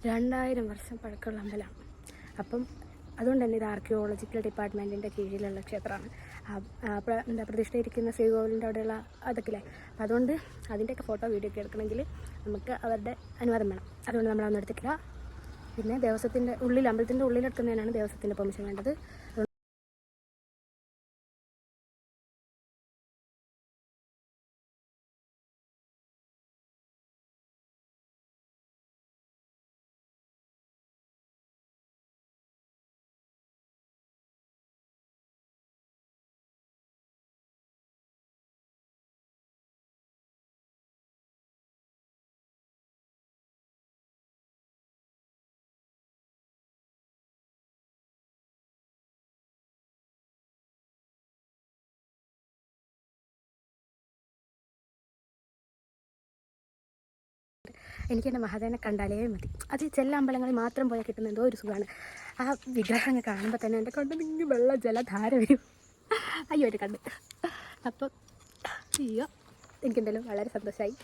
2000 വർഷം പഴക്കമുള്ള അമ്പലമാണ്. അപ്പം അതുകൊണ്ട് തന്നെ ഇത് ആർക്കിയോളജിക്കൽ ഡിപ്പാർട്ട്മെൻറ്റിൻ്റെ കീഴിലുള്ള ക്ഷേത്രമാണ്. പ്രതിഷ്ഠയിരിക്കുന്ന ശ്രീകോവിലിൻ്റെ അവിടെയുള്ള അതൊക്കെ അല്ലേ. അപ്പം അതുകൊണ്ട് അതിൻ്റെയൊക്കെ ഫോട്ടോ വീഡിയോ ഒക്കെ എടുക്കണമെങ്കിൽ നമുക്ക് അവരുടെ അനുവാദം വേണം. അതുകൊണ്ട് നമ്മളതൊന്നും എടുത്തിട്ടില്ല. പിന്നെ ദേവസ്വത്തിൻ്റെ ഉള്ളിൽ, അമ്പലത്തിൻ്റെ ഉള്ളിലെടുക്കുന്നതിനാണ് ദേവസ്വത്തിൻ്റെ പെർമിഷൻ വേണ്ടത്. എനിക്ക് എൻ്റെ മഹാദേവനെ കണ്ടാലേ മതി. അത് ചില അമ്പലങ്ങളിൽ മാത്രം പോയാൽ കിട്ടുന്ന എന്തോ ഒരു സുഖമാണ്. ആ വിഗ്രഹങ്ങൾ കാണുമ്പോൾ തന്നെ എൻ്റെ കണ്ണിൽ നിന്ന് വെള്ള ജലധാര വരും. അയ്യോ എൻ്റെ കണ്ണ്. അപ്പം അയ്യോ, എനിക്കെന്തായാലും വളരെ സന്തോഷമായി.